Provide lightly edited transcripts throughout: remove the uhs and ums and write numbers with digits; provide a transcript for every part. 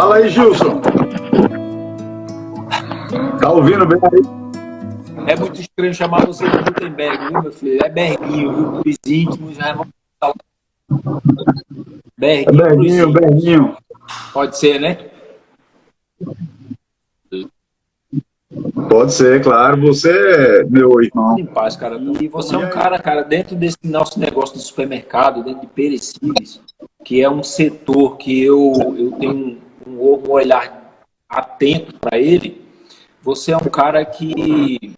Fala aí, Gilson. Tá ouvindo bem aí? É muito estranho chamar você de Gutenberg, viu, meu filho? É Berguinho, viu? Para os íntimos, já vamos falar. É Berguinho para os Berguinho, íntimos. Berguinho. Pode ser, né? Pode ser, claro. Você é meu irmão. Em paz, cara. E você é um cara, dentro desse nosso negócio de supermercado, dentro de perecíveis, que é um setor que eu tenho um olhar atento para ele. Você é um cara que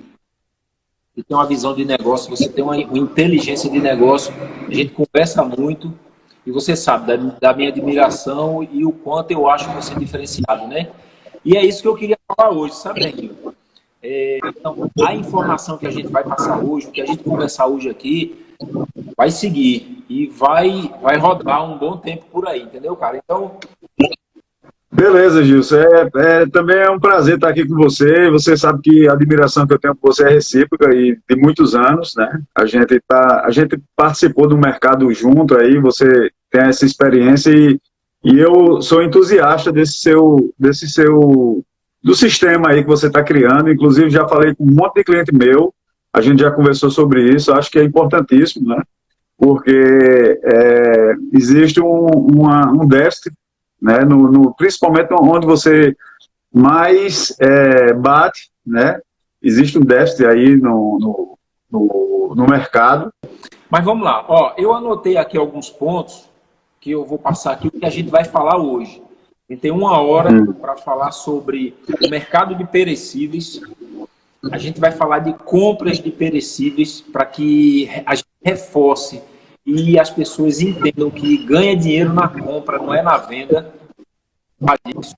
tem uma visão de negócio, você tem uma inteligência de negócio, a gente conversa muito e você sabe da minha admiração e o quanto eu acho você diferenciado, né? E é isso que eu queria falar hoje, sabe, Berguinho? Então, a informação que a gente vai passar hoje, o que a gente conversar hoje aqui, vai seguir e vai rodar um bom tempo por aí, entendeu, cara? Então, Beleza, Gilson. Também é um prazer estar aqui com você. Você sabe que a admiração que eu tenho por você é recíproca e de muitos anos, né? A gente participou do mercado junto aí, você tem essa experiência e eu sou entusiasta do sistema aí que você está criando. Inclusive, já falei com um monte de cliente meu, a gente já conversou sobre isso, acho que é importantíssimo, né? Porque existe um déficit, né, principalmente onde você mais bate, né, existe um déficit aí no mercado. mas vamos lá. Ó, eu anotei aqui alguns pontos que eu vou passar aqui, o que a gente vai falar hoje. A gente tem 1 hora para falar sobre o mercado de perecíveis. A gente vai falar de compras de perecíveis para que a gente reforce e as pessoas entendam que ganha dinheiro na compra, não é na venda. Vamos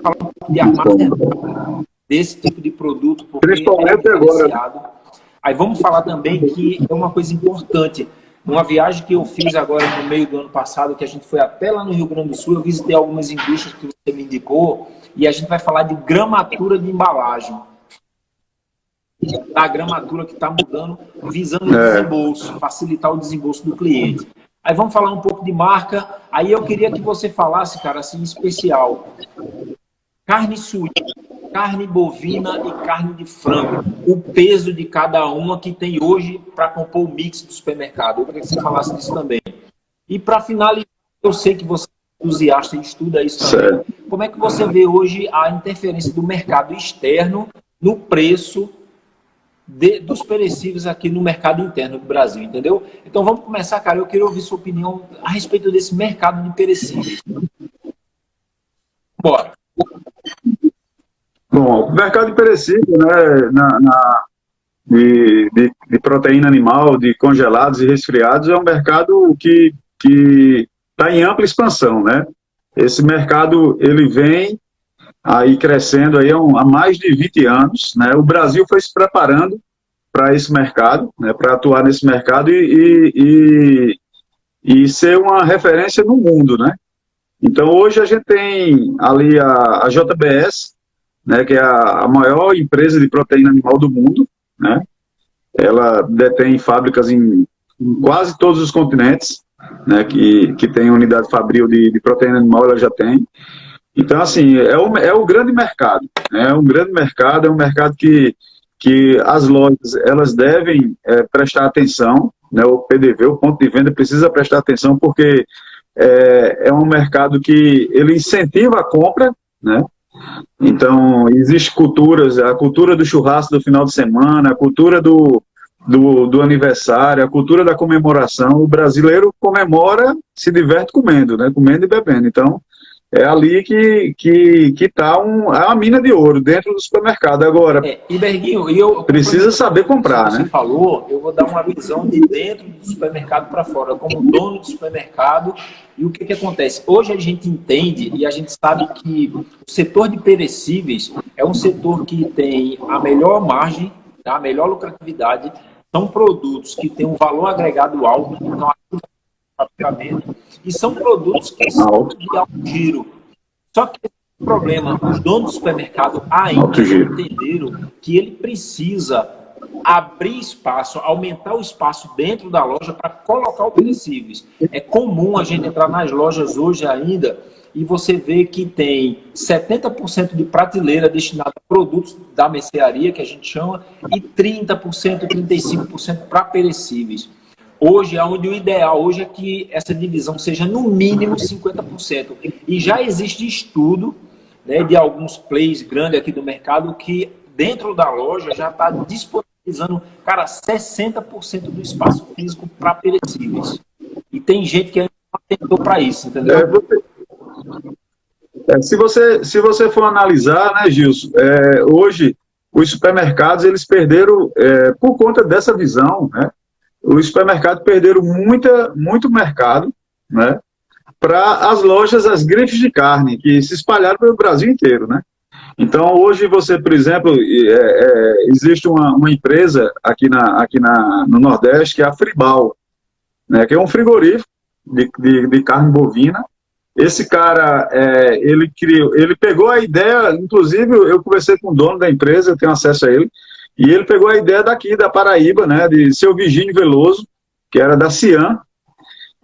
falar um pouco de armazenamento desse tipo de produto, porque é diferenciado. Aí vamos falar também que é uma coisa importante. Uma viagem que eu fiz agora no meio do ano passado, que a gente foi até lá no Rio Grande do Sul, eu visitei algumas indústrias que você me indicou, e a gente vai falar de gramatura de embalagem. A gramatura que está mudando, visando o desembolso, facilitar o desembolso do cliente. Aí vamos falar um pouco de marca. Aí eu queria que você falasse, cara, assim, em especial, carne suína, carne bovina e carne de frango. O peso de cada uma que tem hoje para compor o mix do supermercado. Eu queria que você falasse disso também. E para finalizar, eu sei que você é entusiasta e estuda isso também. Certo. Como é que você vê hoje a interferência do mercado externo no preço dos perecíveis aqui no mercado interno do Brasil, entendeu? Então vamos começar, cara. Eu queria ouvir sua opinião a respeito desse mercado de perecíveis. Bora. Bom, o mercado de perecível, né, de proteína animal, de congelados e resfriados, é um mercado que está em ampla expansão, né? Esse mercado, ele vem aí crescendo aí há mais de 20 anos, né? O Brasil foi se preparando para esse mercado, né? Para atuar nesse mercado e ser uma referência no mundo, né? Então, hoje a gente tem ali a JBS, né, que é a maior empresa de proteína animal do mundo, né? Ela detém fábricas em quase todos os continentes, né, que tem unidade fabril de proteína animal, ela já tem. Então, assim, é o grande mercado, né? É um grande mercado, é um mercado que as lojas elas devem prestar atenção, né? O PDV, o ponto de venda, precisa prestar atenção, porque é um mercado que ele incentiva a compra, né? Então, existe culturas, a cultura do churrasco do final de semana, a cultura do aniversário, a cultura da comemoração. O brasileiro comemora, se diverte comendo, né? Comendo e bebendo. Então, é ali que está uma mina de ouro dentro do supermercado. Agora, E Berguinho, precisa saber comprar, você né? falou, eu vou dar uma visão de dentro do supermercado para fora, como dono do supermercado. E o que acontece? Hoje a gente entende e a gente sabe que o setor de perecíveis é um setor que tem a melhor margem, tá? A melhor lucratividade. São produtos que têm um valor agregado alto, então faturamento, e são produtos que são de alto giro. Só que o problema, os donos do supermercado ainda não entenderam que ele precisa abrir espaço, aumentar o espaço dentro da loja para colocar o perecíveis. É comum a gente entrar nas lojas hoje ainda e você vê que tem 70% de prateleira destinada a produtos da mercearia, que a gente chama, e 30%, 35% para perecíveis. Hoje, onde o ideal hoje é que essa divisão seja no mínimo 50%. E já existe estudo, né, de alguns players grandes aqui do mercado que dentro da loja já está disponibilizando, cara, 60% do espaço físico para perecíveis. E tem gente que ainda não atentou para isso, entendeu? Se você for analisar, né, Gilson, hoje os supermercados eles perderam, por conta dessa visão, né, os supermercados perderam muito mercado, né, para as lojas, as grifes de carne, que se espalharam pelo Brasil inteiro, né? Então, hoje você, por exemplo, existe uma empresa no Nordeste, que é a Fribal, né, que é um frigorífico de carne bovina. Esse cara, ele pegou a ideia, inclusive eu conversei com o dono da empresa, eu tenho acesso a ele, e ele pegou a ideia daqui, da Paraíba, né, de seu Virgínio Veloso, que era da Cian,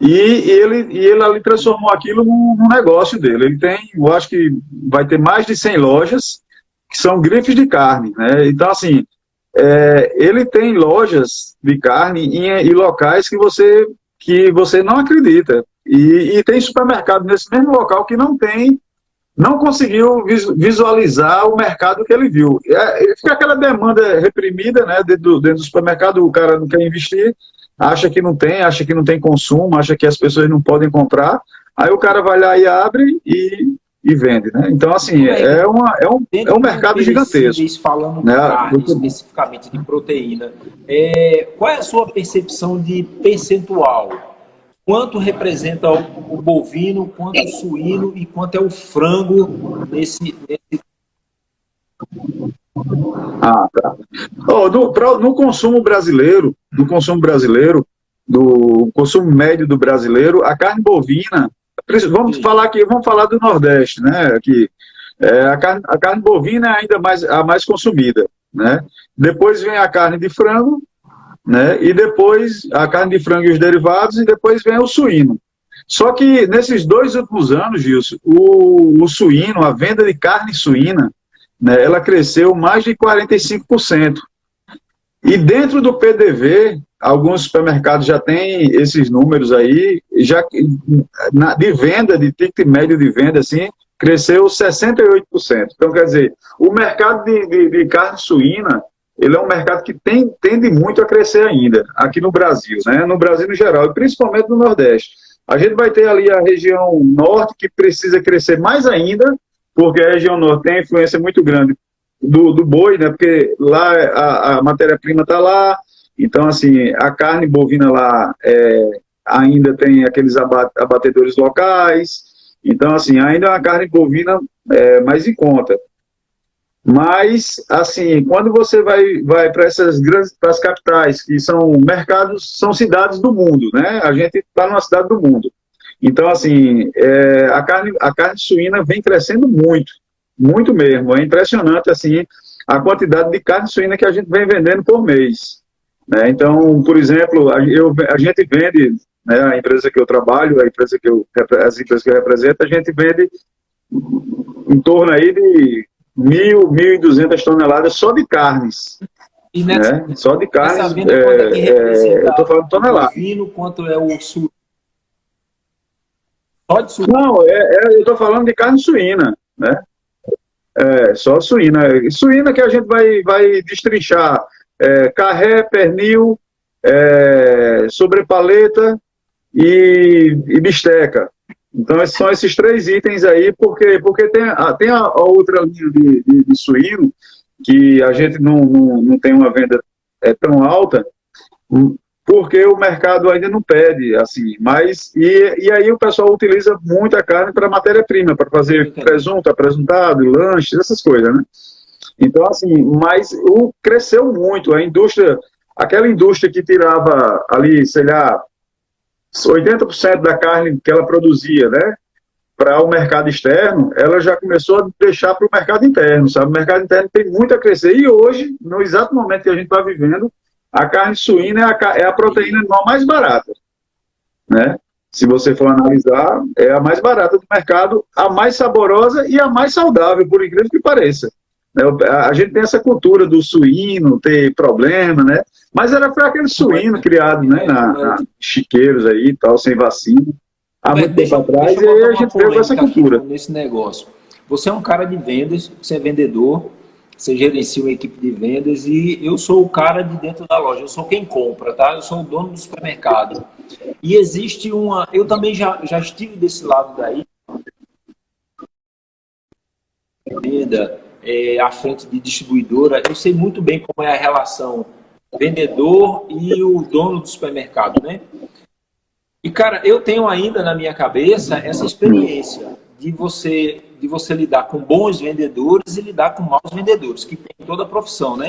e ele ali transformou aquilo num negócio dele. Ele tem, eu acho que vai ter mais de 100 lojas, que são grifes de carne, né, então assim, ele tem lojas de carne em locais que você não acredita. E tem supermercado nesse mesmo local que não conseguiu visualizar o mercado que ele viu. Fica aquela demanda reprimida, né, dentro do supermercado, o cara não quer investir, acha que não tem consumo, acha que as pessoas não podem comprar, aí o cara vai lá e abre e vende, né? Então, assim, é um mercado gigantesco. Falando de carne, especificamente de proteína, qual é a sua percepção de percentual? Quanto representa o bovino, quanto o suíno e quanto é o frango nesse... Tá. No consumo brasileiro, do consumo médio do brasileiro, a carne bovina, vamos falar do Nordeste, né? Aqui, a carne bovina é ainda a mais consumida, né? Depois vem a carne de frango, né? E depois a carne de frango e os derivados, e depois vem o suíno. Só que nesses 2 últimos anos, Gilson, o suíno, a venda de carne suína, né, ela cresceu mais de 45%. E dentro do PDV, alguns supermercados já têm esses números aí, de venda, de ticket médio de venda, assim, cresceu 68%. Então, quer dizer, o mercado de carne suína, ele é um mercado que tende muito a crescer ainda, aqui no Brasil, né? No Brasil no geral, e principalmente no Nordeste. A gente vai ter ali a região norte, que precisa crescer mais ainda, porque a região norte tem influência muito grande do boi, né? Porque lá a matéria-prima está lá, então, assim, a carne bovina lá ainda tem aqueles abatedores locais, então, assim, ainda é uma carne bovina mais em conta. Mas, assim, quando você vai para as capitais, que são mercados, são cidades do mundo, né? A gente está numa cidade do mundo. Então, assim, a carne suína vem crescendo muito, muito mesmo. É impressionante, assim, a quantidade de carne suína que a gente vem vendendo por mês, né? Então, por exemplo, a gente vende, né, a empresa que eu trabalho, as empresas que eu represento, a gente vende em torno aí de 1.200 toneladas só de carnes. E nessa, né? Só de carnes, eu estou falando de toneladas. Quanto é o suíno? Só de suíno? Não, eu estou falando de carne suína, né? Só suína. Suína que a gente vai destrinchar carré, pernil, sobrepaleta e bisteca. Então, são esses 3 itens aí, porque tem a outra linha de suíno, que a gente não tem uma venda tão alta, porque o mercado ainda não pede, assim, mas, e aí o pessoal utiliza muita carne para matéria-prima, para fazer presunto, apresentado, lanches, essas coisas, né? Então, assim, mas cresceu muito, a indústria, aquela indústria que tirava ali, sei lá, 80% da carne que ela produzia, né, para o mercado externo, ela já começou a deixar para o mercado interno, sabe? O mercado interno tem muito a crescer. E hoje, no exato momento que a gente está vivendo, a carne suína é a proteína animal mais barata, né? Se você for analisar, é a mais barata do mercado, a mais saborosa e a mais saudável, por incrível que pareça. A gente tem essa cultura do suíno ter problema, né? Mas foi aquele suíno criado, né, na chiqueiros aí e tal, sem vacina, há muito tempo atrás, e aí a gente veio com essa cultura. Nesse negócio. Você é um cara de vendas, você é vendedor, você gerencia uma equipe de vendas e eu sou o cara de dentro da loja, eu sou quem compra, tá? Eu sou o dono do supermercado. E existe uma... Eu também já estive desse lado daí, venda, à frente de distribuidora, eu sei muito bem como é a relação vendedor e o dono do supermercado, né? E, cara, eu tenho ainda na minha cabeça essa experiência de você lidar com bons vendedores e lidar com maus vendedores, que tem em toda a profissão, né?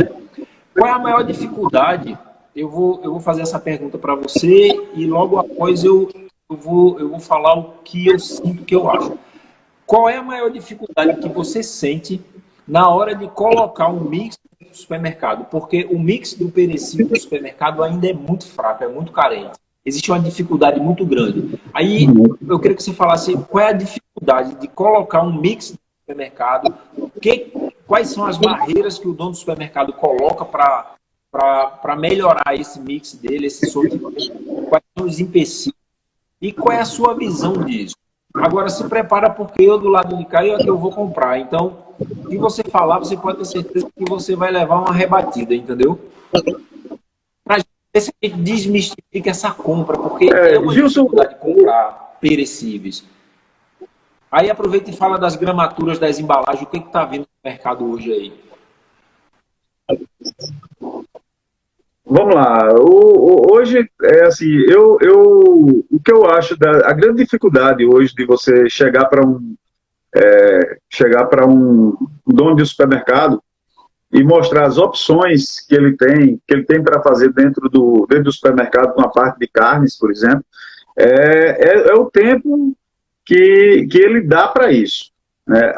Qual é a maior dificuldade? Eu vou fazer essa pergunta para você e logo após eu vou falar o que eu sinto, o que eu acho. Qual é a maior dificuldade que você sente na hora de colocar um mix no supermercado? Porque o mix do perecível do supermercado ainda é muito fraco, é muito carente. Existe uma dificuldade muito grande. Aí eu queria que você falasse qual é a dificuldade de colocar um mix no supermercado, quais são as barreiras que o dono do supermercado coloca para melhorar esse mix dele, esse sortimento, quais são os empecilhos e qual é a sua visão disso. Agora se prepara porque eu do lado de cá é que eu vou comprar. Então, se você falar, você pode ter certeza que você vai levar uma rebatida, entendeu? Para ver se a gente desmistifica essa compra, porque é uma dificuldade de comprar perecíveis. Aí aproveita e fala das gramaturas das embalagens, o que está vindo no mercado hoje aí? Vamos lá. Hoje, o que eu acho a grande dificuldade hoje de você chegar para um dono de supermercado e mostrar as opções que ele tem para fazer dentro do supermercado com a parte de carnes, por exemplo, é o tempo que ele dá para isso, né?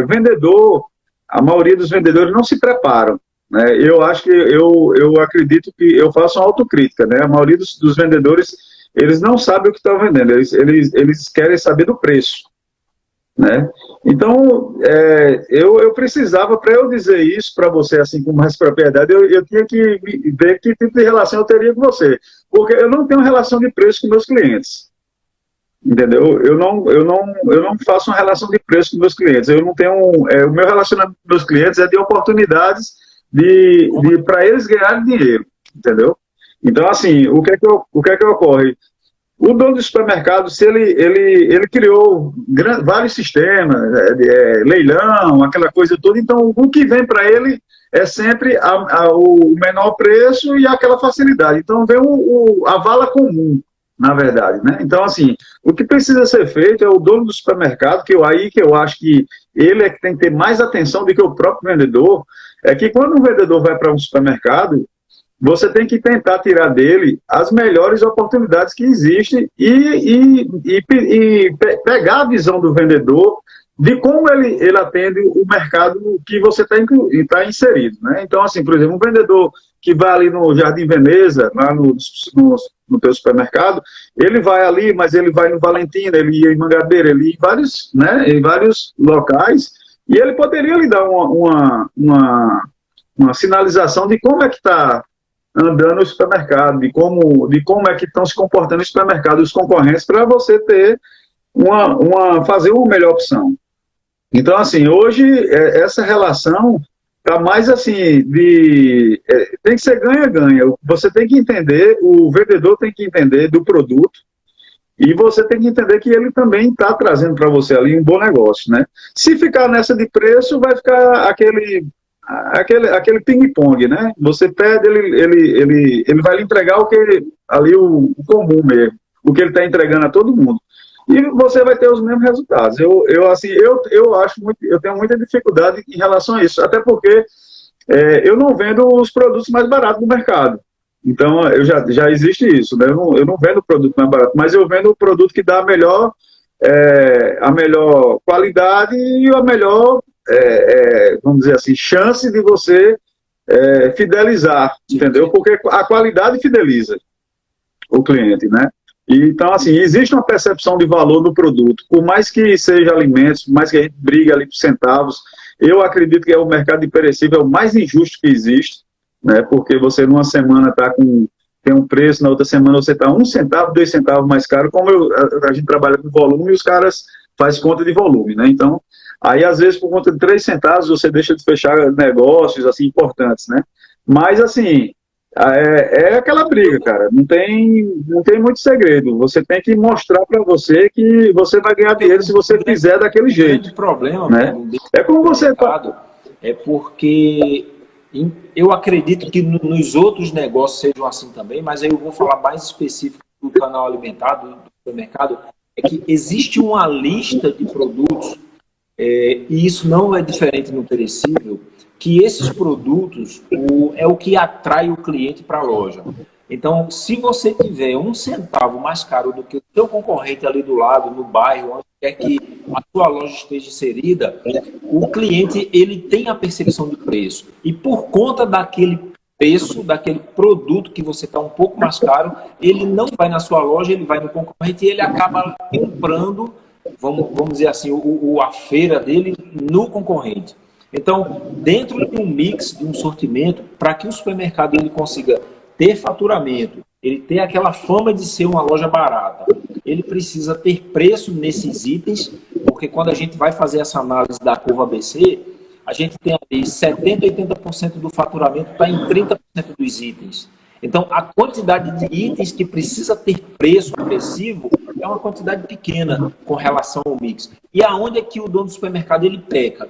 Vendedor, a maioria dos vendedores não se preparam, né? Eu acho que eu acredito que eu faço uma autocrítica, né? A maioria dos vendedores, eles não sabem o que estão vendendo, eles querem saber do preço, né? Então, eu precisava, para eu dizer isso para você, assim, com mais propriedade, eu tinha que ver que tipo de relação eu teria com você, porque eu não tenho relação de preço com meus clientes, entendeu? Eu não faço uma relação de preço com meus clientes, eu não tenho, o meu relacionamento com meus clientes é de oportunidades para eles ganharem dinheiro, entendeu? Então, assim, o que é que ocorre? O dono do supermercado, se ele criou vários sistemas, leilão, aquela coisa toda, então o que vem para ele é sempre o menor preço e aquela facilidade. Então vem a vala comum, na verdade, né? Então, assim, o que precisa ser feito é o dono do supermercado, que eu acho que ele é que tem que ter mais atenção do que o próprio vendedor, é que quando um vendedor vai para um supermercado, você tem que tentar tirar dele as melhores oportunidades que existem e pegar a visão do vendedor de como ele atende o mercado que você está inserido, né? Então, assim, por exemplo, um vendedor que vai ali no Jardim Veneza, lá no teu supermercado, ele vai ali, mas ele vai no Valentina, ele ia em Mangabeira, ele ia em vários, né, em vários locais, e ele poderia lhe dar uma sinalização de como é que está andando no supermercado, de como é que estão se comportando no supermercado os concorrentes, para você ter fazer uma melhor opção. Então, assim, hoje essa relação está mais assim tem que ser ganha-ganha. Você tem que entender, o vendedor tem que entender do produto e você tem que entender que ele também está trazendo para você ali um bom negócio, né? Se ficar nessa de preço, vai ficar aquele ping-pong, né? Você pede, ele vai lhe entregar o comum mesmo, o que ele está entregando a todo mundo. E você vai ter os mesmos resultados. Eu acho eu tenho muita dificuldade em relação a isso, até porque eu não vendo os produtos mais baratos do mercado. Então, já existe isso, né? Eu não vendo o produto mais barato, mas eu vendo o produto que dá a melhor a melhor qualidade e a melhor, vamos dizer assim, chance de você fidelizar, entendeu? Porque a qualidade fideliza o cliente, né? Então, assim, existe uma percepção de valor no produto, por mais que seja alimentos, por mais que a gente brigue ali por centavos, eu acredito que o mercado de perecível é o mais injusto que existe, né? Porque você numa semana tem um preço, na outra semana você está 1 centavo, 2 centavos mais caro, como a gente trabalha com volume e os caras fazem conta de volume, né? Então, aí às vezes por conta de 3 centavos você deixa de fechar negócios, assim, importantes, né? Mas, assim, é aquela briga, cara. Não tem muito segredo. Você tem que mostrar para você que você vai ganhar dinheiro se você fizer daquele jeito. O grande problema, né? É como você... É porque eu acredito que nos outros negócios sejam assim também, mas aí eu vou falar mais específico do canal alimentar, do supermercado, é que existe uma lista de produtos, e isso não é diferente no perecível, que esses produtos é o que atrai o cliente para a loja. Então, se você tiver 1 centavo mais caro do que o seu concorrente ali do lado, no bairro, onde quer que a sua loja esteja inserida, o cliente ele tem a percepção de preço. E por conta daquele preço, daquele produto que você está um pouco mais caro, ele não vai na sua loja, ele vai no concorrente e ele acaba comprando, vamos dizer assim, a feira dele no concorrente. Então, dentro de um mix, de um sortimento, para que o supermercado ele consiga ter faturamento, ele ter aquela fama de ser uma loja barata, ele precisa ter preço nesses itens, porque quando a gente vai fazer essa análise da curva ABC, a gente tem ali 70%, 80% do faturamento está em 30% dos itens. Então, a quantidade de itens que precisa ter preço agressivo é uma quantidade pequena com relação ao mix. E aonde é que o dono do supermercado ele peca?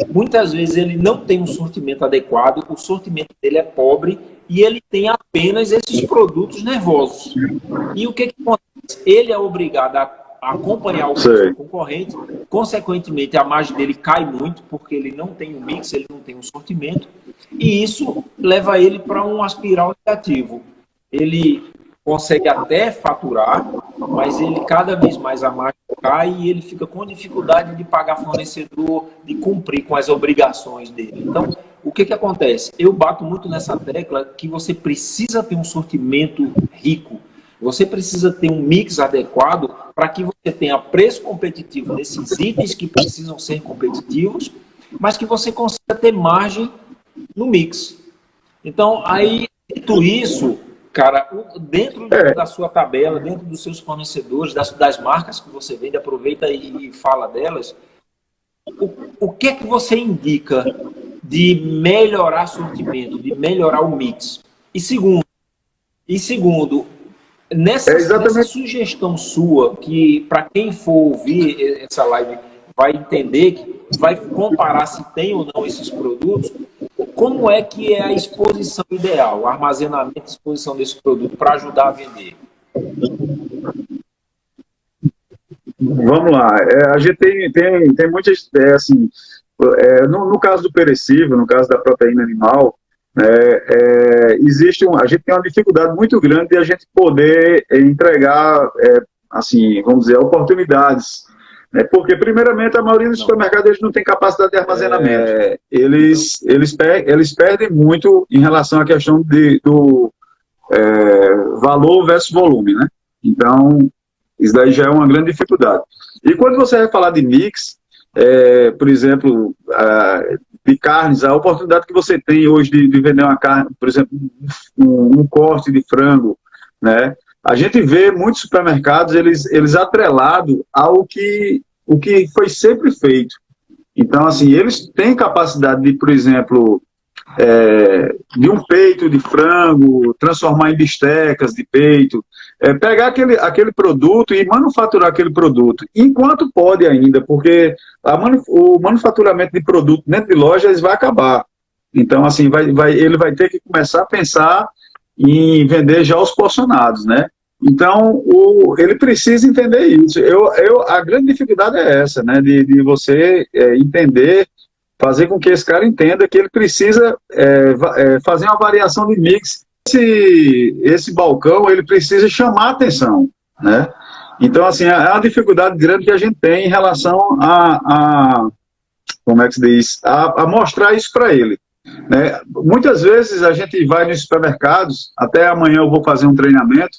Muitas vezes ele não tem um sortimento adequado, o sortimento dele é pobre e ele tem apenas esses produtos nervosos. E o que acontece? Ele é obrigado a acompanhar o seu concorrente, consequentemente a margem dele cai muito, porque ele não tem um mix, ele não tem um sortimento, e isso leva ele para um espiral negativo. Ele consegue até faturar, mas ele cada vez mais a margem cai e ele fica com dificuldade de pagar fornecedor, de cumprir com as obrigações dele. Então, o que acontece? Eu bato muito nessa tecla que você precisa ter um sortimento rico, você precisa ter um mix adequado para que você tenha preço competitivo nesses itens que precisam ser competitivos, mas que você consiga ter margem no mix. Então, aí, dito isso, cara, dentro da sua tabela, dentro dos seus fornecedores, das marcas que você vende, aproveita e fala delas, o que é que você indica de melhorar sortimento, de melhorar o mix? E segundo, nessa sugestão sua, que para quem for ouvir essa live vai entender, que vai comparar se tem ou não esses produtos, como é que é a exposição ideal, o armazenamento e exposição desse produto para ajudar a vender? Vamos lá. A gente tem muitas ideias, assim, no caso do perecível, no caso da proteína animal, a gente tem uma dificuldade muito grande de a gente poder entregar, assim, vamos dizer, oportunidades. Porque, primeiramente, a maioria dos supermercados eles não tem capacidade de armazenamento. Eles perdem muito em relação à questão do valor versus volume, né? Então, isso daí já é uma grande dificuldade. E quando você vai falar de mix, por exemplo, de carnes, a oportunidade que você tem hoje de vender uma carne, por exemplo, um corte de frango, né? A gente vê muitos supermercados, eles atrelados ao que foi sempre feito. Então, assim, eles têm capacidade de, por exemplo, de um peito de frango, transformar em bistecas de peito, pegar aquele produto e manufaturar aquele produto, enquanto pode ainda, porque o manufaturamento de produto dentro de lojas vai acabar. Então, assim, ele vai ter que começar a pensar em vender já os porcionados, né? Então, ele precisa entender isso. A grande dificuldade é essa, né? De você entender, fazer com que esse cara entenda que ele precisa fazer uma variação de mix. Esse balcão, ele precisa chamar a atenção, né? Então, assim, é uma dificuldade grande que a gente tem em relação como é que se diz, a mostrar isso para ele. Né? Muitas vezes a gente vai nos supermercados, até amanhã eu vou fazer um treinamento,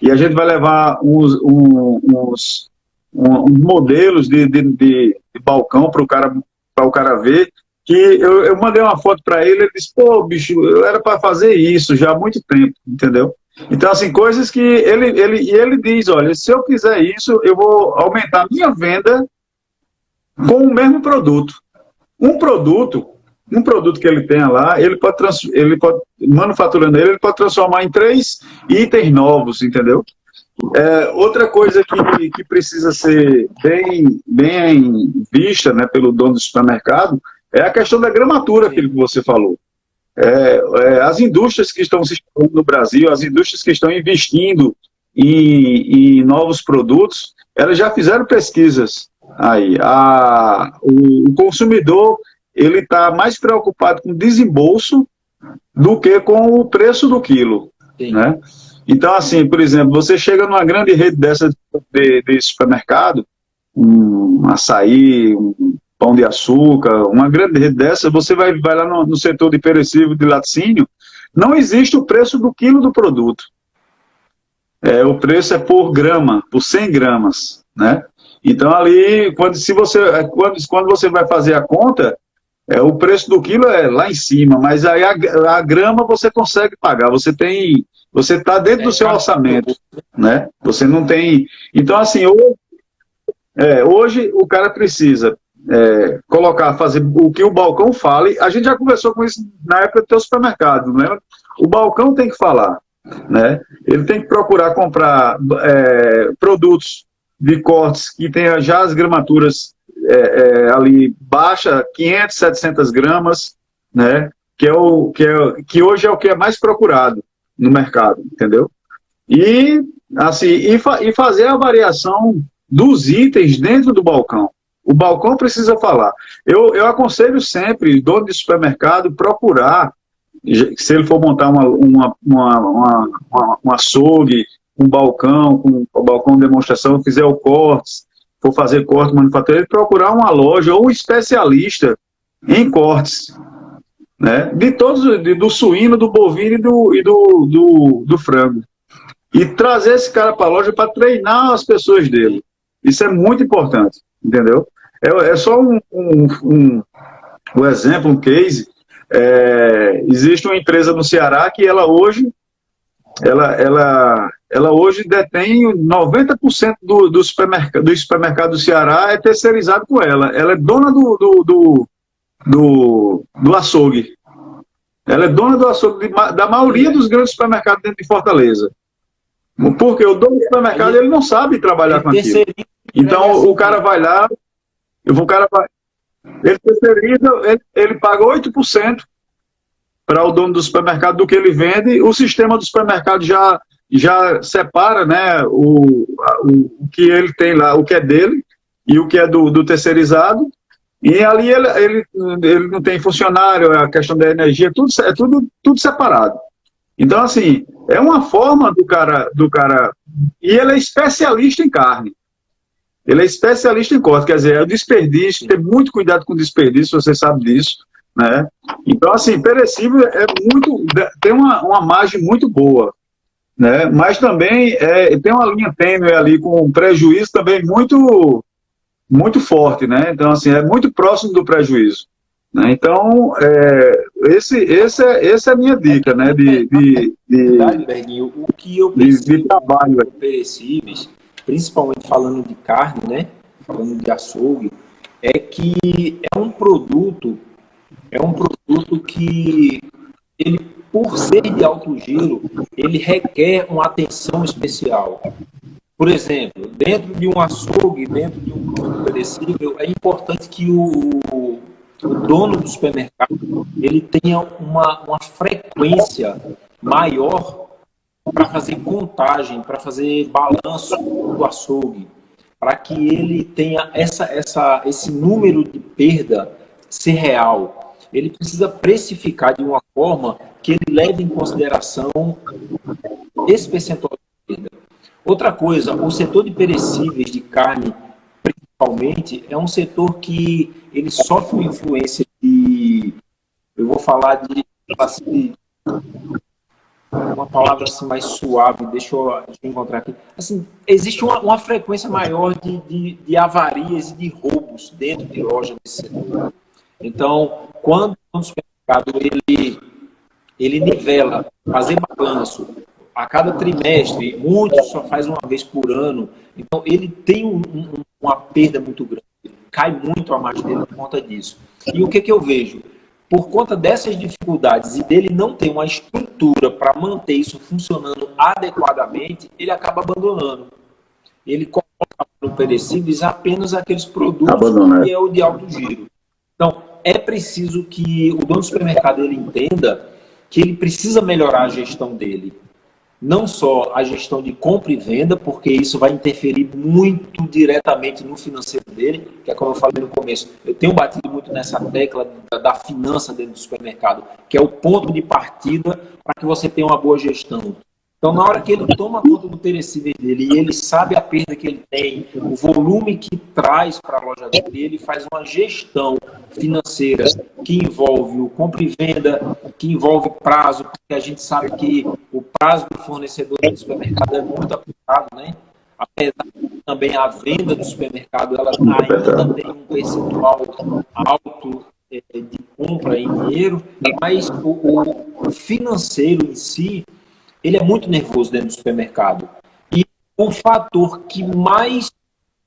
e a gente vai levar uns modelos de balcão para o cara ver, que eu mandei uma foto para ele, ele disse, pô, bicho, eu era para fazer isso já há muito tempo, entendeu? Então, assim, coisas que ele diz, olha, se eu fizer isso, eu vou aumentar a minha venda com o mesmo produto. Um produto que ele tenha lá, ele pode manufaturando ele pode transformar em 3 itens novos, entendeu? Outra coisa que precisa ser bem vista, né, pelo dono do supermercado é a questão da gramatura, aquilo que você falou. As indústrias que estão se instalando no Brasil, as indústrias que estão investindo em novos produtos, elas já fizeram pesquisas aí. O consumidor ele está mais preocupado com o desembolso do que com o preço do quilo, né? Então, assim, por exemplo, você chega numa grande rede dessa de supermercado, um açaí, um pão de açúcar, uma grande rede dessa, você vai lá no setor de perecível de laticínio, não existe o preço do quilo do produto. O preço é por grama, por 100 gramas, né? Então, ali, quando você vai fazer a conta, o preço do quilo é lá em cima, mas aí a grama você consegue pagar, você está dentro do seu orçamento, né? Você não tem... Então, assim, hoje o cara precisa fazer o que o balcão fale. A gente já conversou com isso na época do teu supermercado, né? O balcão tem que falar, né? Ele tem que procurar comprar produtos de cortes que tenha já as gramaturas ali baixa, 500, 700 gramas, né? Que hoje é o que é mais procurado no mercado, entendeu? E, assim, e fazer a variação dos itens dentro do balcão. O balcão precisa falar. Eu aconselho sempre, dono de supermercado, procurar, se ele for montar um açougue, um balcão, com um balcão de demonstração, fizer o cortes, for fazer corte manufatureiro, procurar uma loja ou um especialista em cortes, né? De todos, do suíno, do bovino e do frango. E trazer esse cara para a loja para treinar as pessoas dele. Isso é muito importante, entendeu? É só um exemplo, um case. Existe uma empresa no Ceará que ela hoje detém 90% do supermercado do Ceará é terceirizado com ela. Ela é dona do açougue. Ela é dona do açougue da maioria dos grandes supermercados dentro de Fortaleza. Porque o dono do supermercado ele não sabe trabalhar com aquilo. Então o cara vai lá, ele terceiriza, ele paga 8% para o dono do supermercado do que ele vende. O sistema do supermercado já separa, né, o que ele tem lá, o que é dele e o que é do terceirizado. E ali ele não tem funcionário, a questão da energia, tudo separado. Então, assim, é uma forma do cara... E ele é especialista em carne. Ele é especialista em corte, quer dizer, é o desperdício, tem muito cuidado com o desperdício, você sabe disso, né? Então, assim, perecível tem uma margem muito boa, né? Mas também tem uma linha tênue ali com um prejuízo também muito, muito forte, né? Então, assim, é muito próximo do prejuízo. Né? Então, essa é a minha dica, né? Verdade, Berguinho, o que eu percebo de trabalho. com perecíveis, principalmente falando de carne, né? Falando de açougue, é que é um produto que ele, por ser de alto giro, ele requer uma atenção especial. Por exemplo, dentro de um açougue, dentro de um produto perecível, é importante que o dono do supermercado ele tenha uma frequência maior para fazer contagem, para fazer balanço do açougue, para que ele tenha esse número de perda ser real. Ele precisa precificar de uma forma que ele leve em consideração esse percentual de perda. Outra coisa, o setor de perecíveis de carne, principalmente, é um setor que ele sofre uma influência de, eu vou falar de assim, uma palavra assim mais suave, deixa eu encontrar aqui. Assim, existe uma frequência maior de avarias e de roubos dentro de loja desse setor. Então, quando o supermercado ele nivela, fazer balanço a cada trimestre, muitos só faz uma vez por ano, então ele tem uma perda muito grande, cai muito a margem dele por conta disso. E o que eu vejo? Por conta dessas dificuldades e dele não ter uma estrutura para manter isso funcionando adequadamente, ele acaba abandonando. Ele coloca no perecíveis apenas aqueles produtos que é o de alto giro. Então, é preciso que o dono do supermercado ele entenda que ele precisa melhorar a gestão dele. Não só a gestão de compra e venda, porque isso vai interferir muito diretamente no financeiro dele, que é como eu falei no começo. Eu tenho batido muito nessa tecla da finança dentro do supermercado, que é o ponto de partida para que você tenha uma boa gestão. Então, na hora que ele toma conta do perecível dele e ele sabe a perda que ele tem, o volume que traz para a loja dele, ele faz uma gestão financeira que envolve o compra e venda, que envolve prazo, porque a gente sabe que o prazo do fornecedor do supermercado é muito apertado, né? Apesar de também a venda do supermercado, ela ainda tem um percentual alto de compra em dinheiro, mas o financeiro em si, ele é muito nervoso dentro do supermercado. E o fator que mais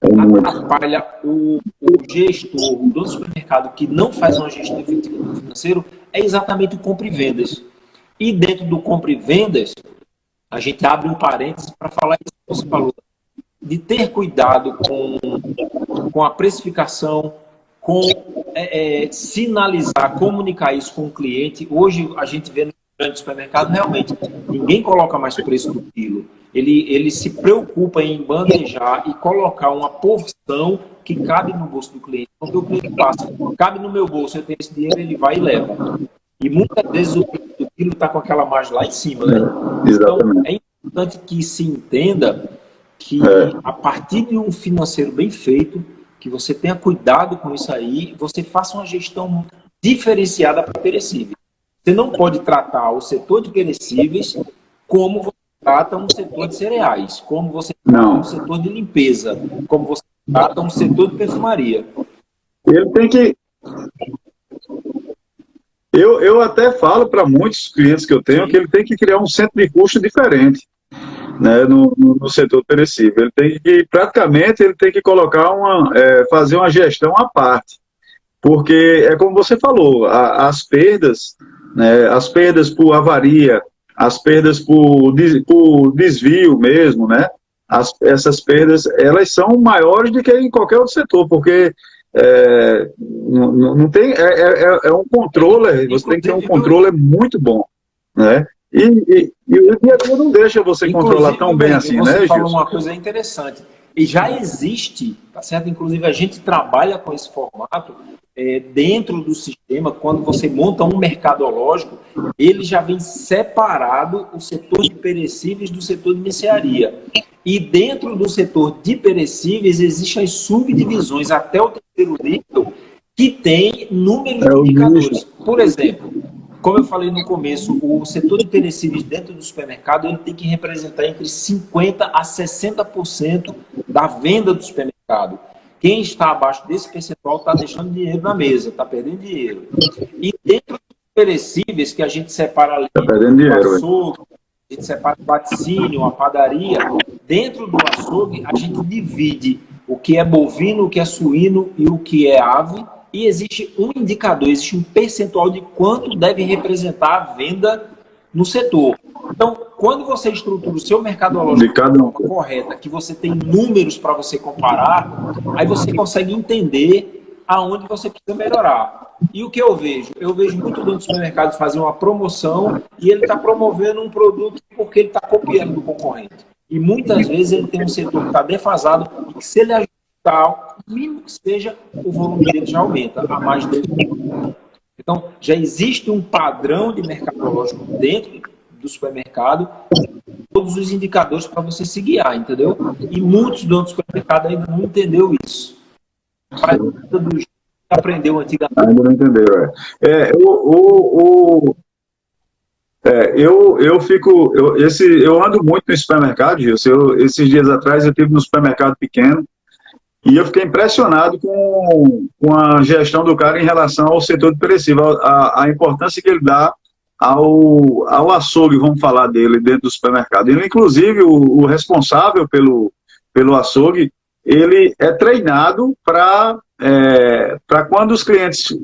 atrapalha o gestor, o dono do supermercado, que não faz uma gestão efetiva do financeiro, é exatamente o compra e vendas. E dentro do compra e vendas, a gente abre um parênteses para falar isso que você falou, de ter cuidado com a precificação, com sinalizar, comunicar isso com o cliente. Hoje a gente vê no grande supermercado, realmente, ninguém coloca mais preço do quilo. Ele se preocupa em bandejar e colocar uma porção que cabe no bolso do cliente. Porque o cliente passa, cabe no meu bolso, eu tenho esse dinheiro, ele vai e leva. E muitas vezes o preço do quilo está com aquela margem lá em cima, né? Então, é importante que se entenda que a partir de um financeiro bem feito, que você tenha cuidado com isso aí, você faça uma gestão diferenciada para perecíveis. Você não pode tratar o setor de perecíveis como você trata um setor de cereais, como você trata um setor de limpeza, como você trata um setor de perfumaria. Ele tem que... Eu até falo para muitos clientes que eu tenho que ele tem que criar um centro de custo diferente, né, no setor perecível. Ele tem que, praticamente, ele tem que colocar fazer uma gestão à parte. Porque é como você falou, as perdas, né, as perdas por avaria, as perdas por desvio mesmo, né, essas perdas, elas são maiores do que em qualquer outro setor, porque não tem, um controle, você tem que ter um controle muito bom, né, e o dia a dia não deixa você controlar tão bem assim, né, Gilson? Você falou uma coisa interessante, e já existe, tá certo? Inclusive a gente trabalha com esse formato dentro do sistema. Quando você monta um mercadológico, ele já vem separado o setor de perecíveis do setor de mercearia. E dentro do setor de perecíveis existem as subdivisões até o terceiro nível que tem números de indicadores. Por exemplo, como eu falei no começo, o setor de perecíveis dentro do supermercado ele tem que representar entre 50% a 60% da venda do supermercado. Quem está abaixo desse percentual está deixando dinheiro na mesa, está perdendo dinheiro. E dentro dos perecíveis, que a gente separa ali, o açougue, a gente separa o laticínio, a padaria, dentro do açougue a gente divide o que é bovino, o que é suíno e o que é ave, e existe um indicador, existe um percentual de quanto deve representar a venda no setor. Então, quando você estrutura o seu mercadológico de forma correta, que você tem números para você comparar, aí você consegue entender aonde você precisa melhorar. E o que eu vejo? Eu vejo muito dono do supermercado fazer uma promoção e ele está promovendo um produto porque ele está copiando do concorrente. E muitas vezes ele tem um setor que está defasado e que se ele ajustar, o mínimo que seja, o volume dele já aumenta, a margem dele. Então, já existe um padrão de mercadológico dentro do supermercado todos os indicadores para você se guiar, entendeu? E muitos donos do supermercado ainda não entendeu isso. Mas aprendeu antigamente. Ainda não entendeu, eu ando muito no supermercado, Gilson. Esses dias atrás eu estive no supermercado pequeno e eu fiquei impressionado com a gestão do cara em relação ao setor de perecível, a importância que ele dá ao açougue, vamos falar dele, dentro do supermercado. Ele, inclusive, o responsável pelo açougue, ele é treinado para quando os clientes,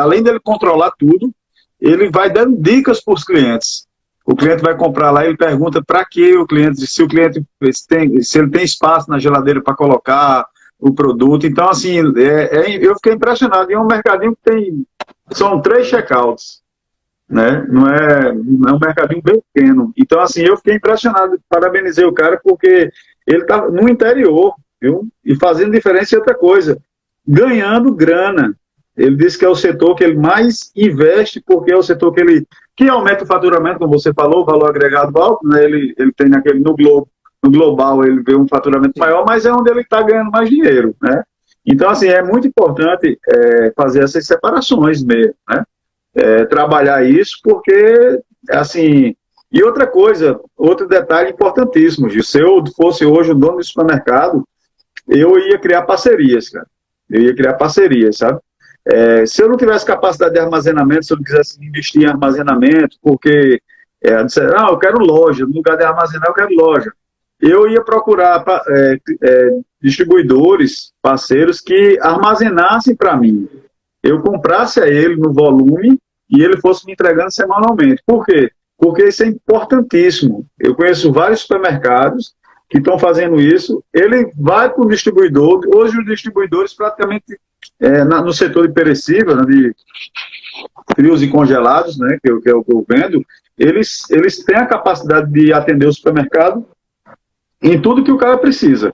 além dele controlar tudo, ele vai dando dicas para os clientes. O cliente vai comprar lá, ele pergunta para que o cliente, se ele tem espaço na geladeira para colocar o produto. Então, assim, eu fiquei impressionado. É um mercadinho que são 3 checkouts, né? Não é um mercadinho bem pequeno. Então, assim, eu fiquei impressionado, parabenizei o cara, porque ele está no interior, viu? E fazendo diferença em outra coisa, ganhando grana. Ele disse que é o setor que ele mais investe, porque é o setor que aumenta o faturamento, como você falou, o valor agregado alto, né? Ele tem no global ele vê um faturamento maior, mas é onde ele está ganhando mais dinheiro, né? Então, assim, é muito importante fazer essas separações mesmo, né? Trabalhar isso, porque, assim... E outra coisa, outro detalhe importantíssimo, Gil, se eu fosse hoje o dono do supermercado, eu ia criar parcerias, cara. Eu ia criar parcerias, sabe? Se eu não tivesse capacidade de armazenamento, se eu não quisesse investir em armazenamento, porque eu quero loja, no lugar de armazenar, eu quero loja. Eu ia procurar distribuidores, parceiros, que armazenassem para mim. Eu comprasse a ele no volume e ele fosse me entregando semanalmente. Por quê? Porque isso é importantíssimo. Eu conheço vários supermercados que estão fazendo isso. Ele vai para o distribuidor. Hoje, os distribuidores praticamente... no setor de perecível, né, de frios e congelados, né, que é o que eu vendo, eles têm a capacidade de atender o supermercado em tudo que o cara precisa,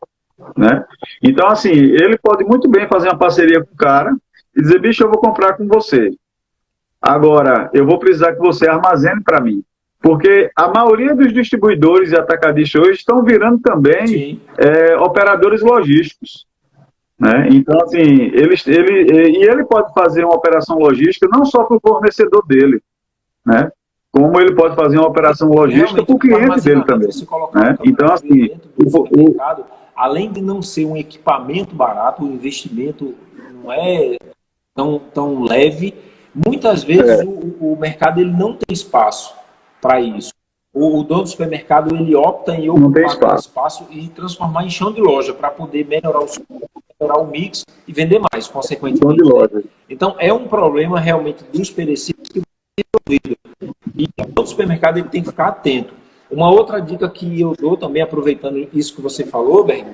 né? Então, assim, ele pode muito bem fazer uma parceria com o cara e dizer, bicho, eu vou comprar com você. Agora, eu vou precisar que você armazene para mim. Porque a maioria dos distribuidores e atacadistas hoje estão virando também operadores logísticos. Né? Então, assim, ele pode fazer uma operação logística não só para o fornecedor dele, né? Como ele pode fazer uma operação logística para o cliente dele também. Né? Então, assim, mercado, além de não ser um equipamento barato, o investimento não é tão leve, muitas vezes o mercado ele não tem espaço para isso. O dono do supermercado ele opta em ocupar espaço e transformar em chão de loja para poder melhorar o mix e vender mais, consequentemente. Então, é um problema realmente dos perecíveis que vai ser resolvido. E o supermercado ele tem que ficar atento. Uma outra dica que eu dou também, aproveitando isso que você falou, Berg,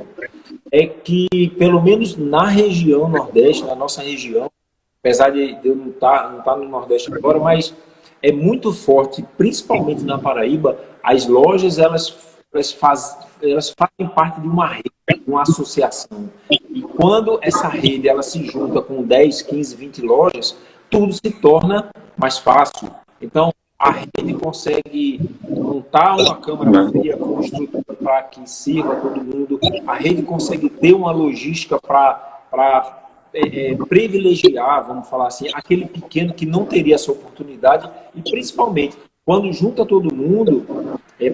é que, pelo menos na região Nordeste, na nossa região, apesar de eu não estar no Nordeste agora, mas é muito forte, principalmente na Paraíba, as lojas elas fazem parte de uma rede, de uma associação. E quando essa rede ela se junta com 10, 15, 20 lojas, tudo se torna mais fácil. Então, a rede consegue montar uma câmara fria com estrutura para que sirva todo mundo. A rede consegue ter uma logística para privilegiar, vamos falar assim, aquele pequeno que não teria essa oportunidade e, principalmente, quando junta todo mundo,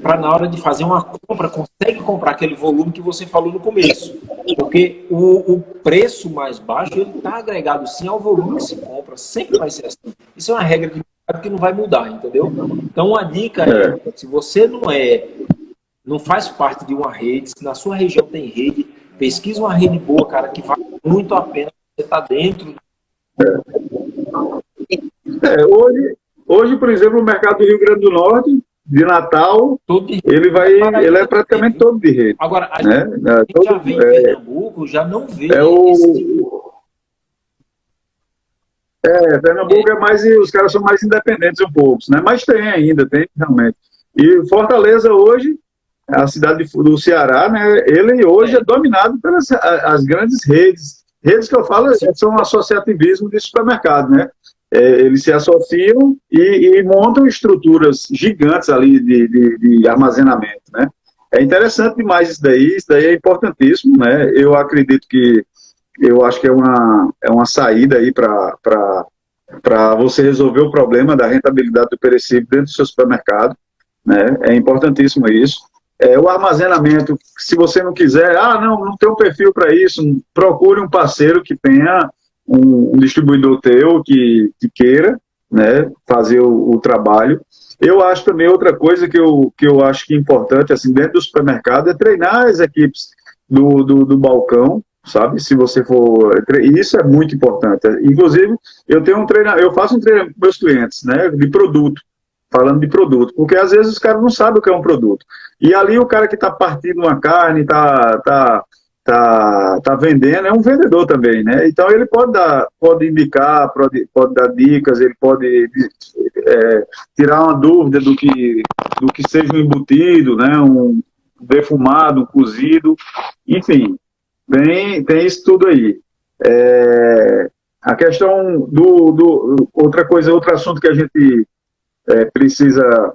para na hora de fazer uma compra, consegue comprar aquele volume que você falou no começo. Porque o preço mais baixo, ele está agregado sim ao volume que se compra, sempre vai ser assim. Isso é uma regra de mercado que não vai mudar, entendeu? Então, uma dica se você não faz parte de uma rede, se na sua região tem rede, pesquisa uma rede boa, cara, que vale muito a pena você estar dentro. Hoje, por exemplo, o mercado do Rio Grande do Norte, de Natal, ele é praticamente todo de rede. Agora, a gente já vê em Pernambuco, já não vê esse tipo. Pernambuco é mais, os caras são mais independentes um pouco, né? Mas tem realmente. E Fortaleza hoje, a cidade do Ceará, né? Ele hoje é dominado pelas as grandes redes. Redes que eu falo são associativismo de supermercado, né? eles se associam e montam estruturas gigantes ali de armazenamento, né? É interessante demais isso daí é importantíssimo, né? Eu acredito eu acho que é uma saída aí para você resolver o problema da rentabilidade do perecível dentro do seu supermercado, né? É importantíssimo isso. O armazenamento, se você não quiser, não tem um perfil para isso, procure um parceiro que tenha um distribuidor teu que queira, né, fazer o trabalho. Eu acho também outra coisa que eu acho que é importante, assim, dentro do supermercado, é treinar as equipes do balcão, sabe? Se você for... Isso é muito importante. Inclusive, eu faço um treinamento com meus clientes, né, de produto, falando de produto, porque às vezes os caras não sabem o que é um produto. E ali o cara que está partindo uma carne, está vendendo, é um vendedor também, né? Então ele pode indicar, pode dar dicas, ele pode tirar uma dúvida do que seja um embutido, né? Um defumado, um cozido, enfim, tem isso tudo aí. A questão outro assunto que a gente precisa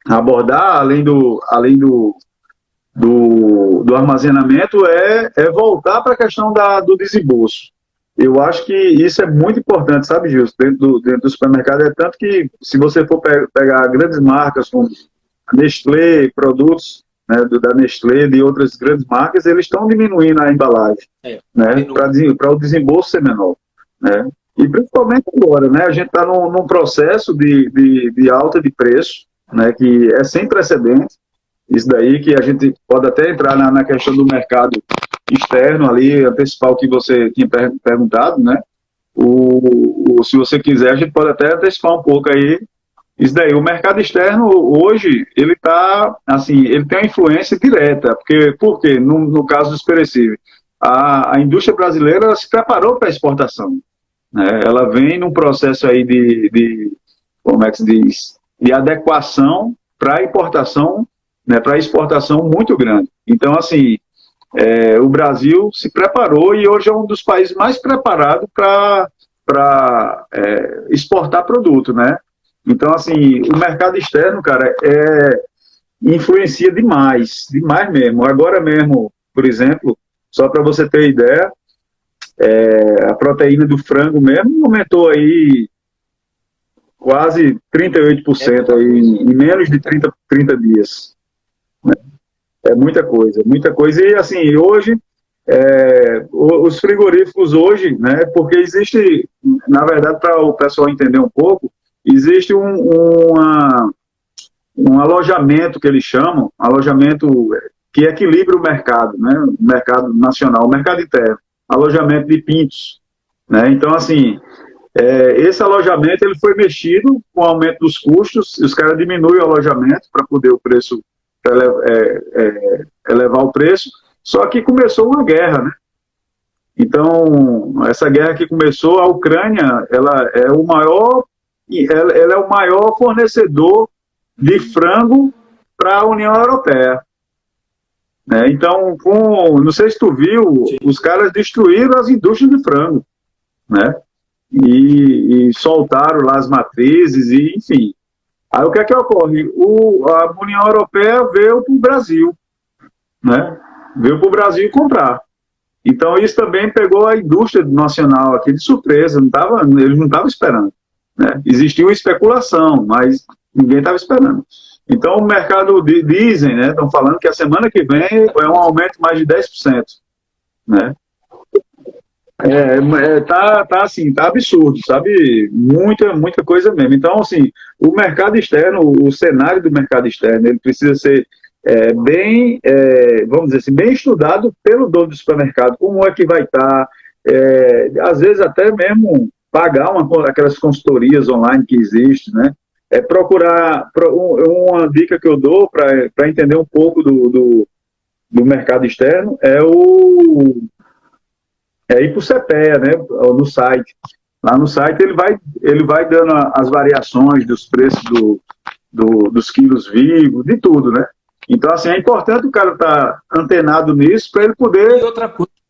abordar, além do armazenamento, é voltar para a questão do desembolso. Eu acho que isso é muito importante, sabe, Gilson, dentro do supermercado. É tanto que, se você for pegar grandes marcas como Nestlé, produtos, né, da Nestlé, de outras grandes marcas, eles estão diminuindo a embalagem, né, para o desembolso ser menor, né? E principalmente agora, né, a gente está num processo de alta de preço, né, que é sem precedentes. Isso daí que a gente pode até entrar na questão do mercado externo ali, antecipar o que você tinha perguntado, né? Se você quiser, a gente pode até antecipar um pouco aí. Isso daí, o mercado externo hoje, ele tá, assim, ele tem uma influência direta, porque no caso dos perecíveis, a indústria brasileira ela se preparou para a exportação, né? Ela vem num processo aí como é que se diz, de adequação para a importação, né, para a exportação muito grande. Então, assim, o Brasil se preparou e hoje é um dos países mais preparados para exportar produto, né? Então, assim, o mercado externo, cara, influencia demais mesmo. Agora mesmo, por exemplo, só para você ter ideia, a proteína do frango mesmo aumentou aí quase 38% aí, em menos de 30 dias. Né? É muita coisa. E assim, hoje, os frigoríficos hoje, né, porque existe, na verdade, para o pessoal entender um pouco, existe um alojamento que eles chamam, alojamento que equilibra o mercado, né, o mercado nacional, o mercado interno, alojamento de pintos, né? Então, assim, esse alojamento ele foi mexido com o aumento dos custos, os caras diminuem o alojamento para poder o preço elevar o preço, só que começou uma guerra, né? Então, essa guerra que começou, a Ucrânia, ela é o maior fornecedor de frango para a União Europeia. Né? Então, não sei se tu viu, os caras destruíram as indústrias de frango, né? E soltaram lá as matrizes, e enfim. Aí o que é que ocorre? A União Europeia veio para o Brasil, né? Veio para o Brasil comprar. Então isso também pegou a indústria nacional aqui de surpresa, eles não estavam esperando. Né? Existiu especulação, mas ninguém estava esperando. Então o mercado dizem, né? Estão falando que a semana que vem é um aumento de mais de 10%. Né? Assim, tá absurdo, sabe? Muita coisa mesmo. Então, assim, o mercado externo, o cenário do mercado externo, ele precisa ser vamos dizer assim, bem estudado pelo dono do supermercado, como é que vai estar, às vezes até mesmo pagar aquelas consultorias online que existem, né? Procurar, uma dica que eu dou para entender um pouco do mercado externo ir para o CPEA, né, no site. Lá no site ele vai dando as variações dos preços dos quilos vivos, de tudo, né? Então, assim, é importante o cara estar antenado nisso para ele poder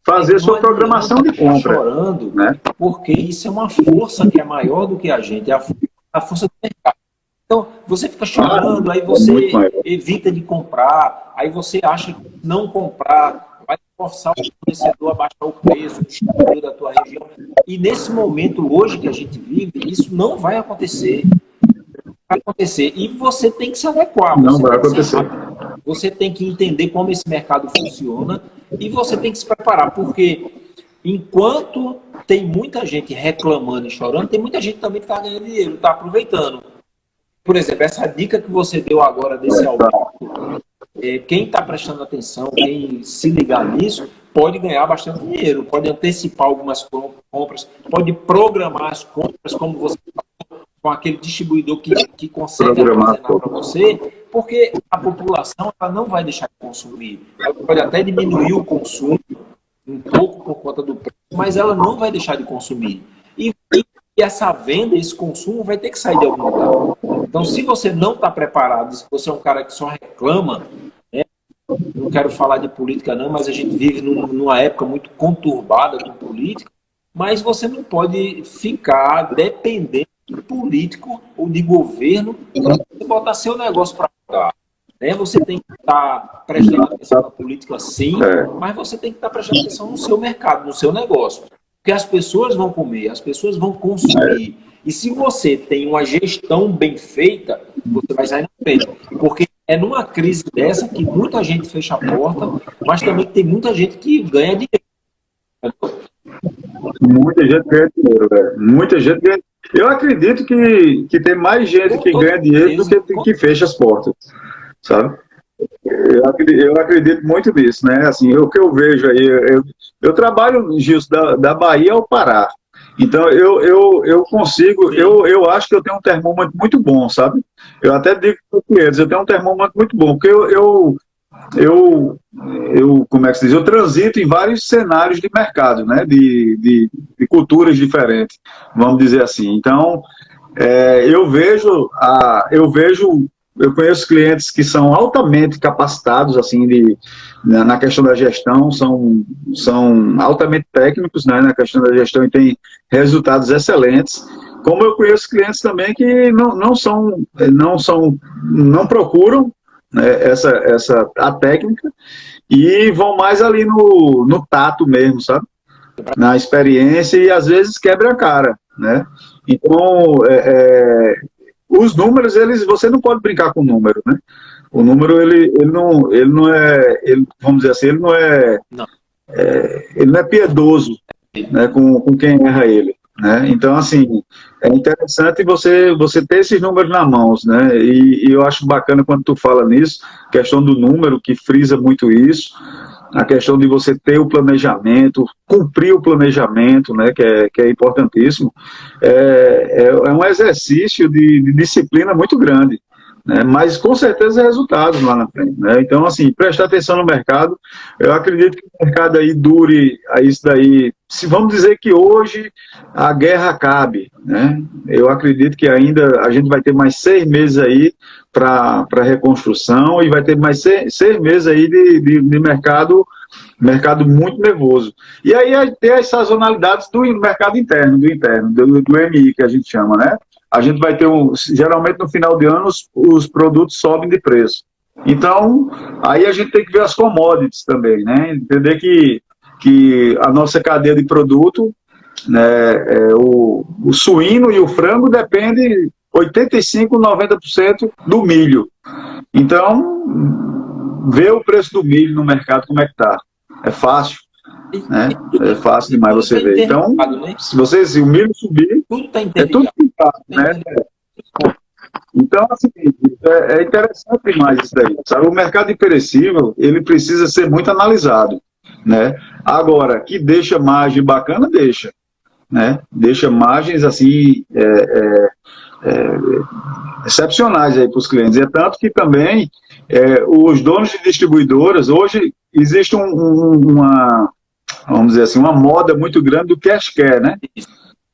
fazer sua programação de compra. Chorando, né? Porque isso é uma força que é maior do que a gente, é a força do mercado. Então, você fica chorando, aí você evita de comprar, aí você acha que não comprar vai forçar o fornecedor a baixar o preço, o distribuidor da tua região. E nesse momento, hoje que a gente vive, isso não vai acontecer. Vai acontecer. E você tem que se adequar. Não vai acontecer. Você tem que entender como esse mercado funciona e você tem que se preparar, porque enquanto tem muita gente reclamando e chorando, tem muita gente também que está ganhando dinheiro, está aproveitando. Por exemplo, essa dica que você deu agora desse aumento, quem está prestando atenção, quem se ligar nisso, pode ganhar bastante dinheiro, pode antecipar algumas compras, pode programar as compras, como você falou, com aquele distribuidor que consegue armazenar para você, porque a população ela não vai deixar de consumir. Ela pode até diminuir o consumo um pouco por conta do preço, mas ela não vai deixar de consumir. E essa venda, esse consumo vai ter que sair de algum lugar. Então, se você não está preparado, se você é um cara que só reclama, né? Não quero falar de política não, mas a gente vive numa época muito conturbada de política, mas você não pode ficar dependendo de político ou de governo para você botar seu negócio para rodar. Né? Você tem que estar prestando atenção na política sim, mas você tem que estar prestando atenção no seu mercado, no seu negócio. Porque as pessoas vão comer, as pessoas vão consumir. E se você tem uma gestão bem feita, você vai sair na frente. Porque é numa crise dessa que muita gente fecha a porta, mas também tem muita gente que ganha dinheiro. Muita gente ganha dinheiro, velho. Muita gente ganha. Eu acredito que tem mais gente que ganha dinheiro do que fecha as portas, sabe? Eu acredito muito nisso, né? Assim, o que eu vejo aí, eu trabalho, Gilson, da Bahia ao Pará. Então, eu consigo, eu acho que eu tenho um termômetro muito bom, sabe? Eu até digo para eles, eu tenho um termômetro muito bom, porque como é que se diz? Eu transito em vários cenários de mercado, né? De culturas diferentes, vamos dizer assim. Então, eu conheço clientes que são altamente capacitados, assim, na questão da gestão, são altamente técnicos, né, na questão da gestão e têm resultados excelentes. Como eu conheço clientes também que não procuram, né, a técnica e vão mais ali no tato mesmo, sabe? Na experiência e às vezes quebra a cara, né? Então, os números, você não pode brincar com o número, né? O número, ele não é, vamos dizer assim, ele não é piedoso, né, com quem erra ele, né? Então, assim, é interessante você ter esses números na mão, né? E eu acho bacana quando tu fala nisso, questão do número, que frisa muito isso, a questão de você ter o planejamento, cumprir o planejamento, né, que é importantíssimo, é um exercício de disciplina muito grande, né, mas com certeza resultados lá na frente, né? Então, assim, prestar atenção no mercado, eu acredito que o mercado aí dure a isso daí, se vamos dizer que hoje a guerra acabe, né, eu acredito que ainda a gente vai ter mais 6 meses aí para reconstrução e vai ter mais 6 meses aí de mercado muito nervoso. E aí tem as sazonalidades do mercado interno, do MI, que a gente chama, né? A gente vai ter, geralmente no final de ano, os produtos sobem de preço. Então, aí a gente tem que ver as commodities também, né? Entender que a nossa cadeia de produto, né, o suíno e o frango depende 85%, 90% do milho. Então, ver o preço do milho no mercado, como é que está. É fácil, né? É fácil demais você ver. Então, se o milho subir, é tudo pintado, né? Então, assim, é interessante demais isso daí, sabe? O mercado imperecível, ele precisa ser muito analisado, né? Agora, que deixa margem bacana, deixa, né? Deixa margens, assim, excepcionais aí para os clientes. É tanto que também os donos de distribuidoras, hoje existe vamos dizer assim, uma moda muito grande do cash care, né?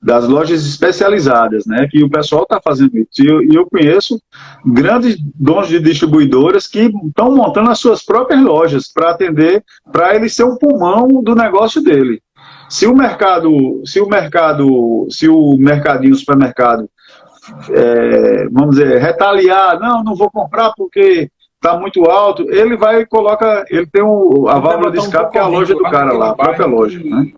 das lojas especializadas, né? Que o pessoal está fazendo isso. E eu conheço grandes donos de distribuidoras que estão montando as suas próprias lojas para atender, para ele ser um pulmão do negócio dele. Se o mercadinho, o supermercado, vamos dizer, retaliar, não vou comprar porque está muito alto, ele vai e coloca, ele tem a válvula de escape, que é a loja do cara lá, a própria loja, né?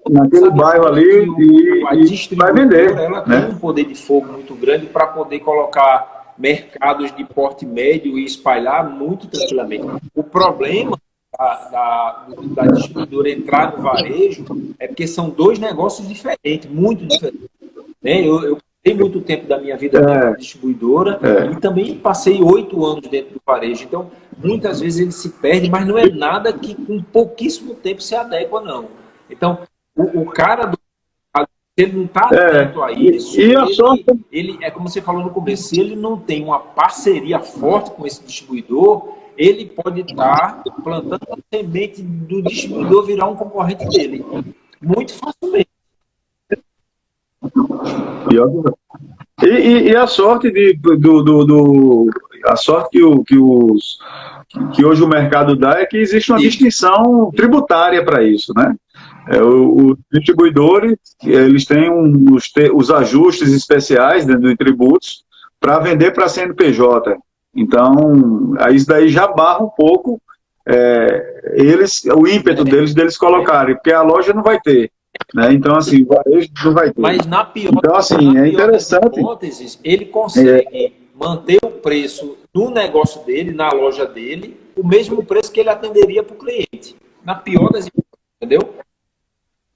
Naquele bairro ali e vai vender. Ela né? tem um poder de fogo muito grande para poder colocar mercados de porte médio e espalhar muito tranquilamente. O problema da distribuidora entrar no varejo é porque são dois negócios diferentes, muito diferentes. Né? Eu passei muito tempo da minha vida dentro da distribuidora e também passei 8 anos dentro do varejo. Então, muitas vezes ele se perde, mas não é nada que com pouquíssimo tempo se adequa, não. Então, o cara do ele não está atento a isso. Ele, é como você falou no começo, se ele não tem uma parceria forte com esse distribuidor, ele pode estar plantando a semente do distribuidor virar um concorrente dele. Muito facilmente. E a sorte a sorte que hoje o mercado dá é que existe uma distinção tributária para isso, né? Os distribuidores, eles têm os ajustes especiais dentro de tributos para vender para a CNPJ. Então, isso daí já barra um pouco o ímpeto deles colocarem, porque a loja não vai ter. Né? Então, assim, o varejo não vai ter. Mas na pior, então, assim, é interessante. das hipóteses, ele consegue manter o preço no negócio dele, na loja dele, o mesmo preço que ele atenderia para o cliente. Na pior das hipóteses, entendeu?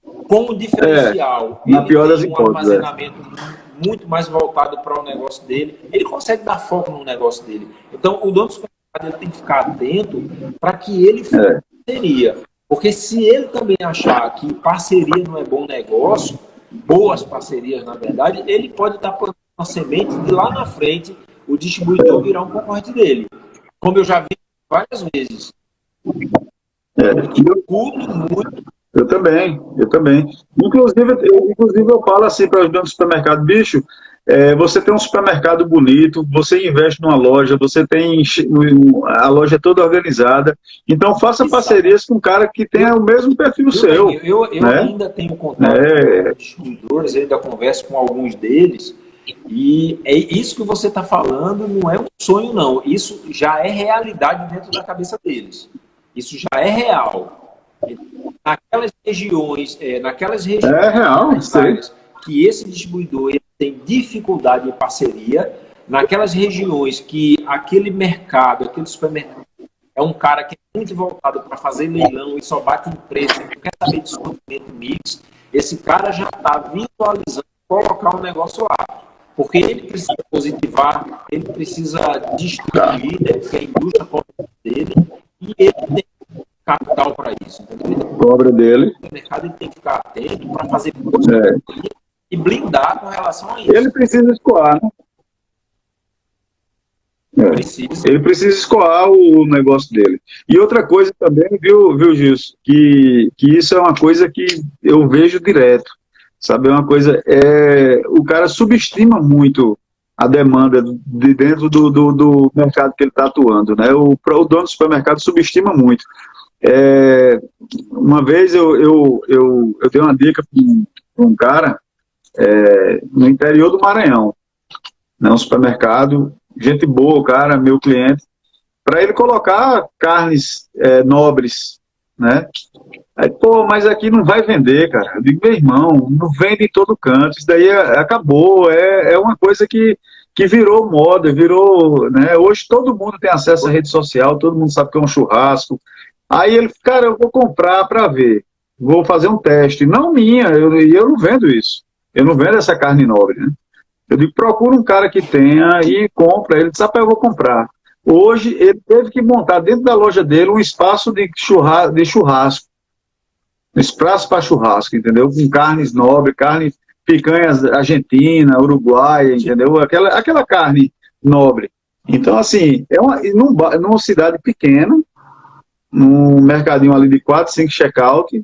Com o diferencial, na pior das hipóteses, um armazenamento muito mais voltado para o negócio dele, ele consegue dar foco no negócio dele. Então, o dono do supermercado ele tem que ficar atento para que ele faça parceria. Porque se ele também achar que parceria não é bom negócio, boas parcerias, na verdade, ele pode estar plantando uma semente de lá na frente o distribuidor virar um concorrente dele. Como eu já vi várias vezes. Eu culto muito. Eu também. Inclusive eu falo assim para os donos do supermercado, bicho, você tem um supermercado bonito, você investe numa loja, você tem a loja toda organizada, então faça parcerias com um cara que tenha o mesmo perfil seu. Eu ainda tenho contato com distribuidores, eu ainda converso com alguns deles, e é isso que você está falando não é um sonho, não. Isso já é realidade dentro da cabeça deles. Isso já é real. Naquelas regiões, real, que esse distribuidor ele tem dificuldade de parceria, naquelas regiões que aquele mercado, aquele supermercado é um cara que é muito voltado para fazer leilão e só bate em preço, não quer saber de sortimento mix, esse cara já está visualizando colocar um negócio lá. Porque ele precisa positivar, ele precisa distribuir, né, porque a indústria cobra dele, e ele tem capital para isso. Entendeu? Então, cobra dele. O mercado ele tem que ficar atento para fazer e blindar com relação a isso. Ele precisa escoar, né? Ele precisa escoar o negócio dele. E outra coisa também, viu Gilson, que isso é uma coisa que eu vejo direto. Sabe, é uma coisa, o cara subestima muito a demanda de dentro do mercado que ele está atuando, né? O dono do supermercado subestima muito. Uma vez eu dei uma dica para um cara no interior do Maranhão, né? Um supermercado, gente boa, cara, meu cliente, para ele colocar carnes nobres, né? Aí, mas aqui não vai vender, cara. Eu digo, meu irmão, não vende em todo canto, isso daí acabou, é uma coisa que virou moda, virou, né? Hoje todo mundo tem acesso à rede social, todo mundo sabe que é um churrasco. Aí ele, cara, eu vou comprar para ver, vou fazer um teste. Não minha, eu não vendo isso. Eu não vendo essa carne nobre, né? Eu digo, procura um cara que tenha e compra. Ele disse, eu vou comprar. Hoje ele teve que montar dentro da loja dele um espaço de churrasco. Espaço para churrasco, entendeu? Com carnes nobres, picanhas argentina, uruguaia, entendeu? Aquela carne nobre. Então, assim, numa cidade pequena, num mercadinho ali de 4, 5 check-out,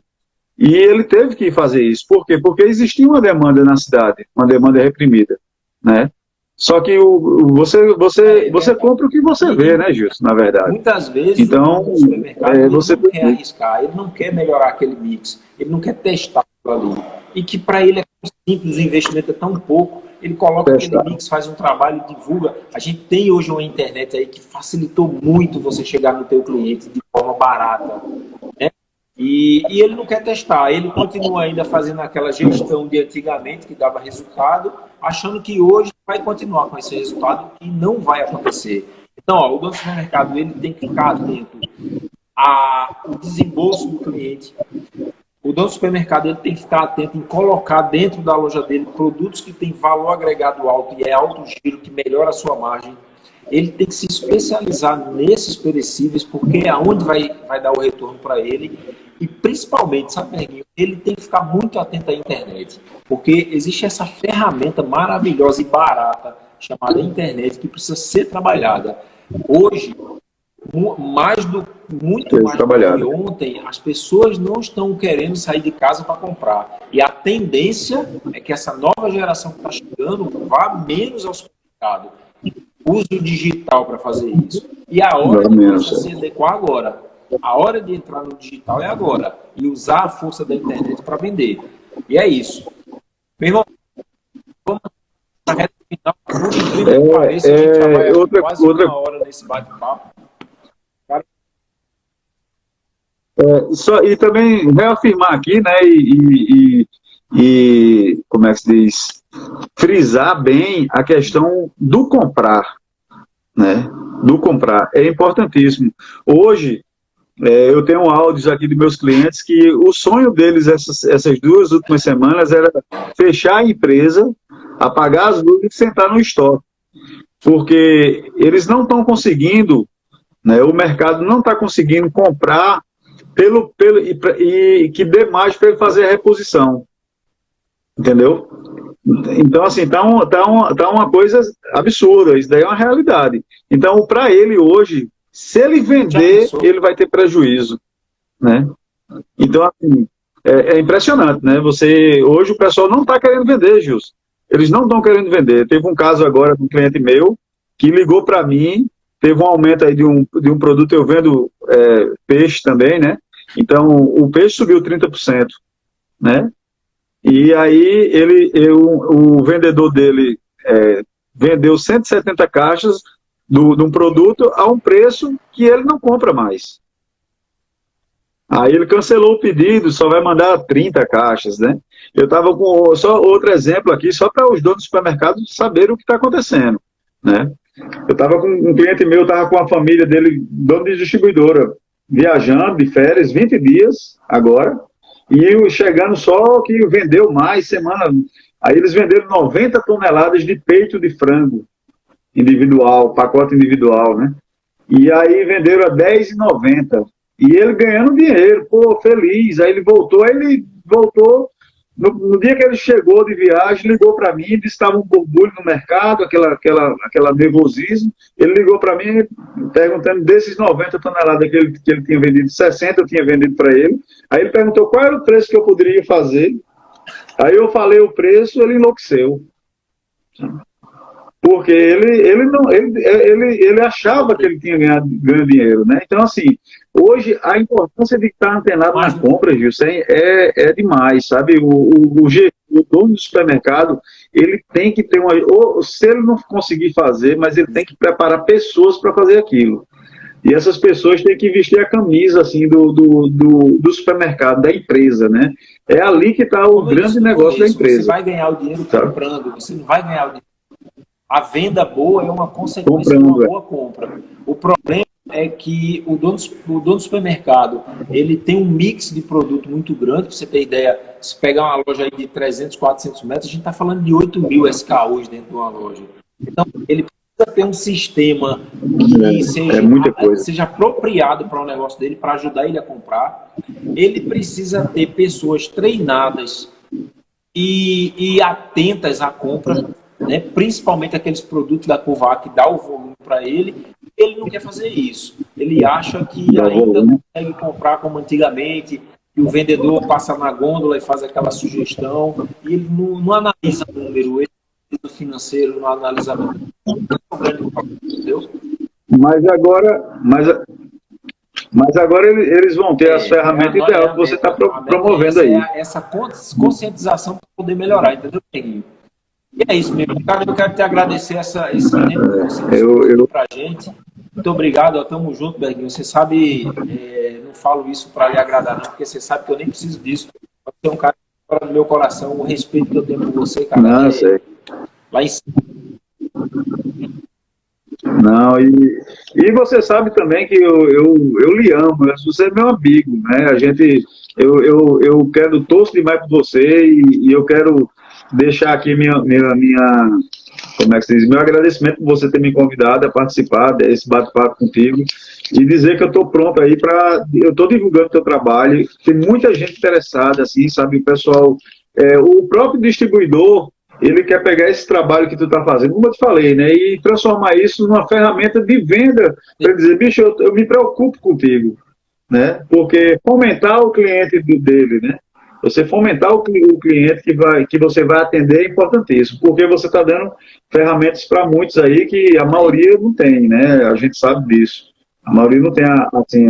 E ele teve que fazer isso. Por quê? Porque existia uma demanda na cidade, uma demanda reprimida, né? Só que você compra o que você vê, né, Gilson, na verdade. Muitas vezes então, o supermercado ele não quer arriscar, ele não quer melhorar aquele mix, ele não quer testar aquilo ali. E que para ele é simples, o investimento é tão pouco, ele coloca aquele mix, faz um trabalho, divulga. A gente tem hoje uma internet aí que facilitou muito você chegar no teu cliente de forma barata, né? E ele não quer testar, ele continua ainda fazendo aquela gestão de antigamente que dava resultado, achando que hoje vai continuar com esse resultado e não vai acontecer. Então, ó, o dono do supermercado ele tem que ficar atento ao desembolso do cliente. O dono do supermercado ele tem que ficar atento em colocar dentro da loja dele produtos que têm valor agregado alto e é alto giro, que melhora a sua margem. Ele tem que se especializar nesses perecíveis, porque é onde vai dar o retorno para ele. E principalmente, sabe, Perguinho, ele tem que ficar muito atento à internet, porque existe essa ferramenta maravilhosa e barata chamada internet que precisa ser trabalhada. Hoje, muito mais do que ontem, as pessoas não estão querendo sair de casa para comprar. E a tendência é que essa nova geração que está chegando vá menos ao supermercado. Use o digital para fazer isso. E a hora de se adequar agora. A hora de entrar no digital é agora. E usar a força da internet para vender. E é isso. Meu irmão, vamos na reta final. Muito incrível que pareça, a gente já vai quase uma hora nesse bate-papo. E também reafirmar aqui, né, e como é que se diz, frisar bem a questão do comprar, né, do comprar, é importantíssimo. Hoje, eu tenho áudios aqui de meus clientes que o sonho deles essas 2 últimas semanas era fechar a empresa, apagar as luzes e sentar no estoque, porque eles não estão conseguindo, né, o mercado não está conseguindo comprar e que dê mais para ele fazer a reposição. Entendeu? Então, assim, tá uma coisa absurda. Isso daí é uma realidade. Então, para ele hoje, se ele vender, ele vai ter prejuízo, né? Então, assim, é impressionante, né? Hoje o pessoal não está querendo vender, Gilson. Eles não estão querendo vender. Teve um caso agora de um cliente meu que ligou para mim, teve um aumento aí de um produto, eu vendo peixe também, né? Então, o peixe subiu 30%, né? E aí, o vendedor dele vendeu 170 caixas de um produto a um preço que ele não compra mais. Aí ele cancelou o pedido, só vai mandar 30 caixas, né? Eu estava com só outro exemplo aqui, só para os donos do supermercado saberem o que está acontecendo, né? Eu estava com um cliente meu, estava com a família dele, dono de distribuidora, viajando de férias, 20 dias agora, e chegando só que vendeu mais semana. Aí eles venderam 90 toneladas de peito de frango individual, pacote individual, né? E aí venderam a R$10,90. E ele ganhando dinheiro, pô, feliz. Aí ele voltou, no dia que ele chegou de viagem, ligou para mim, disse que estava um borbulho no mercado, aquela nervosismo. Ele ligou para mim perguntando desses 90 toneladas que ele tinha vendido, 60 eu tinha vendido para ele. Aí ele perguntou qual era o preço que eu poderia fazer. Aí eu falei o preço, ele enlouqueceu. Porque ele achava que ele tinha ganho dinheiro, né? Então, assim, hoje a importância de estar antenado na compra, Gilson, é demais, sabe? O dono do supermercado, ele tem que ter ou se ele não conseguir fazer, mas ele tem que preparar pessoas para fazer aquilo. E essas pessoas têm que vestir a camisa, assim, do supermercado, da empresa, né? É ali que está o grande negócio da empresa. Você vai ganhar o dinheiro comprando, você não vai ganhar o dinheiro. A venda boa é uma consequência de uma boa compra. O problema é que o dono do supermercado, ele tem um mix de produto muito grande. Pra você ter ideia, se pegar uma loja aí de 300, 400 metros, a gente está falando de 8.000 SKUs dentro de uma loja. Então, ele precisa ter um sistema que seja apropriado para o negócio dele, para ajudar ele a comprar. Ele precisa ter pessoas treinadas e atentas à compra, né? Principalmente aqueles produtos da Covac que dá o volume para ele. Ele não quer fazer isso. Ele acha que ainda não consegue comprar como antigamente. e o vendedor passa na gôndola e faz aquela sugestão, e ele não analisa o número, ele financeiro, não analisa nada. Entendeu? Mas agora eles vão ter as ferramentas ideais que você está promovendo aí. Essa conscientização para poder melhorar, entendeu, Neguinho? E é isso mesmo. Cara, eu quero te agradecer esse tempo que você deu para a gente. Muito obrigado, tamo junto, Berguinho. Você sabe, não falo isso para lhe agradar, não, porque você sabe que eu nem preciso disso. Você é um cara que fora do meu coração, o respeito que eu tenho por você, cara. Não, sei. Lá em cima. Não, e você sabe também que eu lhe amo, você é meu amigo, né? Eu quero torço demais por você e eu quero deixar aqui como é que se diz, meu agradecimento por você ter me convidado a participar desse bate-papo contigo e dizer que eu estou pronto aí eu estou divulgando o teu trabalho, tem muita gente interessada, assim, sabe, o pessoal, o próprio distribuidor, ele quer pegar esse trabalho que tu está fazendo, como eu te falei, né, e transformar isso numa ferramenta de venda, para dizer, bicho, eu me preocupo contigo, né, porque fomentar o cliente dele, né, você fomentar o cliente que você vai atender é importantíssimo, porque você está dando ferramentas para muitos aí que a maioria não tem, né, a gente sabe disso, a maioria não tem,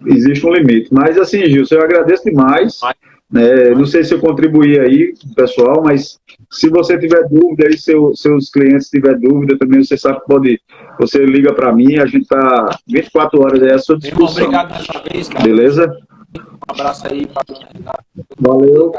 existe um limite, mas assim, Gilson, eu agradeço demais, não sei se eu contribuí aí, pessoal, mas se você tiver dúvida aí, seus clientes tiver dúvida também, você sabe que você liga para mim, a gente está 24 horas aí à sua disposição. Obrigado mais uma vez, cara. Beleza? Um abraço aí. Valeu.